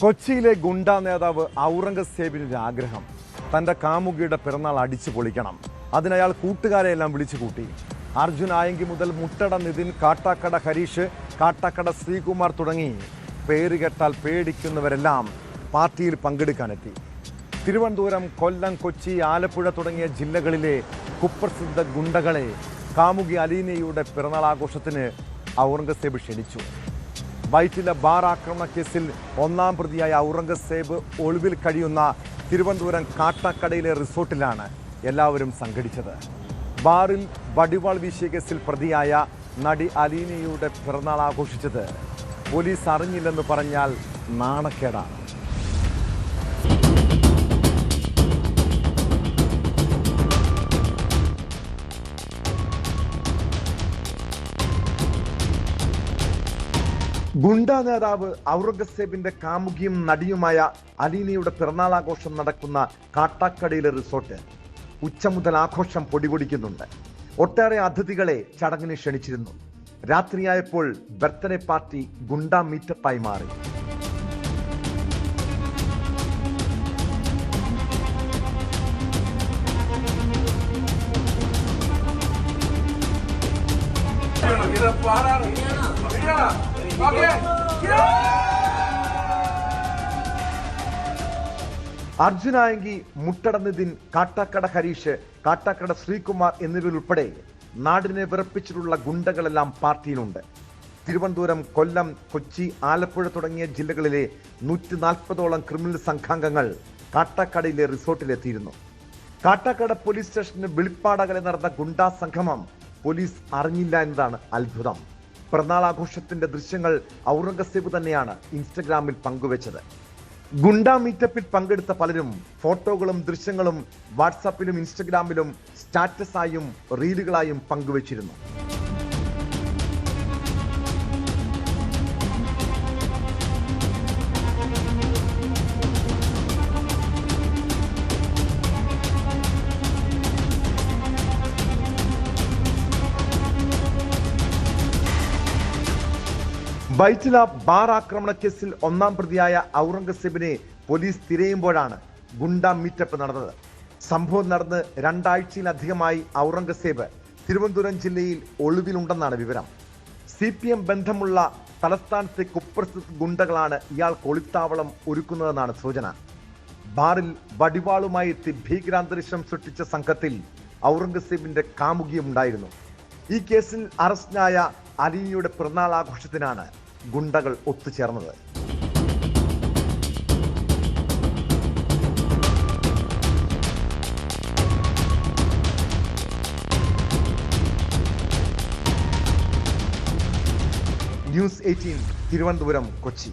കൊച്ചിയിലെ ഗുണ്ടാ നേതാവ് ഔറംഗസേബിന്റെ ആഗ്രഹം തന്റെ കാമുകിയുടെ പിറന്നാൾ അടിച്ചു പൊളിക്കണം. അതിനയാൾ കൂട്ടുകാരെയെല്ലാം വിളിച്ചു കൂട്ടി. അർജുൻ ആയങ്കി മുതൽ മുട്ടട നിതിൻ, കാട്ടാക്കട ഹരീഷ്, കാട്ടാക്കട ശ്രീകുമാർ തുടങ്ങി പേരുകെട്ടാൽ പേടിക്കുന്നവരെല്ലാം പാർട്ടിയിൽ പങ്കെടുക്കാനെത്തി. തിരുവനന്തപുരം, കൊല്ലം, കൊച്ചി, ആലപ്പുഴ തുടങ്ങിയ ജില്ലകളിലെ കുപ്രസിദ്ധ ഗുണ്ടകളെ കാമുകി അലീനയുടെ പിറന്നാൾ ആഘോഷത്തിന് ഔറംഗസേബ് ക്ഷണിച്ചു. വൈറ്റില ബാർ ആക്രമണ കേസിൽ ഒന്നാം പ്രതിയായ ഔറംഗസേബ് ഒളിവിൽ കഴിയുന്ന തിരുവനന്തപുരം കാട്ടാക്കടയിലെ റിസോർട്ടിലാണ് എല്ലാവരും സംഘടിച്ചത്. ബാറിൽ വടിവാൾ വീശിയ കേസിൽ പ്രതിയായ നടി അലീനയുടെ പിറന്നാൾ ആഘോഷിച്ചത് പോലീസ് അറിഞ്ഞില്ലെന്ന് പറഞ്ഞാൽ നാണക്കേടാണ്. ഗുണ്ടാ നേതാവ് ഔറംഗസേബിന്റെ കാമുകിയും നടിയുമായ അലീനയുടെ പിറന്നാളാഘോഷം നടക്കുന്ന കാട്ടാക്കടയിലെ റിസോർട്ട് ഉച്ച മുതൽ ആഘോഷം പൊടിപൊടിക്കുന്നുണ്ട്. ഒട്ടേറെ അതിഥികളെ ചടങ്ങിന് ക്ഷണിച്ചിരുന്നു. രാത്രിയായപ്പോൾ ബർത്ത്ഡേ പാർട്ടി ഗുണ്ടാ മീറ്റപ്പായി മാറി. അർജുൻ ആയങ്കി, മുട്ടട നിതിൻ, കാട്ടാക്കട ഹരീഷ്, കാട്ടാക്കട ശ്രീകുമാർ എന്നിവരുൾപ്പെടെ നാടിനെ വിറപ്പിച്ചിട്ടുള്ള ഗുണ്ടകളെല്ലാം പാർട്ടിയിലുണ്ട്. തിരുവനന്തപുരം, കൊല്ലം, കൊച്ചി, ആലപ്പുഴ തുടങ്ങിയ ജില്ലകളിലെ 140ഓളം ക്രിമിനൽ സംഘാംഗങ്ങൾ കാട്ടാക്കടയിലെ റിസോർട്ടിലെത്തിയിരുന്നു. കാട്ടാക്കട പോലീസ് സ്റ്റേഷന് വെളിപ്പാടകലെ നടന്ന ഗുണ്ടാ സംഗമം പോലീസ് അറിഞ്ഞില്ല എന്നതാണ് അത്ഭുതം. പിറന്നാളാഘോഷത്തിന്റെ ദൃശ്യങ്ങൾ ഔറംഗസേബ് തന്നെയാണ് ഇൻസ്റ്റഗ്രാമിൽ പങ്കുവച്ചത്. ഗുണ്ടാ മീറ്റപ്പിൽ പങ്കെടുത്ത പലരും ഫോട്ടോകളും ദൃശ്യങ്ങളും വാട്സാപ്പിലും ഇൻസ്റ്റഗ്രാമിലും സ്റ്റാറ്റസായും റീലുകളായും പങ്കുവച്ചിരുന്നു. വൈറ്റില ബാർ ആക്രമണ കേസിൽ ഒന്നാം പ്രതിയായ ഔറംഗസേബിനെ പോലീസ് തിരയുമ്പോഴാണ് ഗുണ്ടാ മീറ്റപ്പ് നടന്നത്. സംഭവം നടന്ന് 2 ആഴ്ചയിലധികമായി ഔറംഗസേബ് തിരുവനന്തപുരം ജില്ലയിൽ ഒളിവിലുണ്ടെന്നാണ് വിവരം. CPM ബന്ധമുള്ള തലസ്ഥാനത്തെ കുപ്രസിദ്ധ ഗുണ്ടകളാണ് ഇയാൾക്ക് ഒളിത്താവളം ഒരുക്കുന്നതെന്നാണ് സൂചന. ബാറിൽ വടിവാളുമായി എത്തി ഭീകരാന്തരീക്ഷം സൃഷ്ടിച്ച സംഘത്തിൽ ഔറംഗസേബിന്റെ കാമുകിയും ഉണ്ടായിരുന്നു. ഈ കേസിൽ അറസ്റ്റിലായ അലീനയുടെ പിറന്നാൾ ആഘോഷത്തിനാണ് ഗുണ്ടകൾ ഒത്തുചേർന്നത്. ന്യൂസ് 18 തിരുവനന്തപുരം, കൊച്ചി.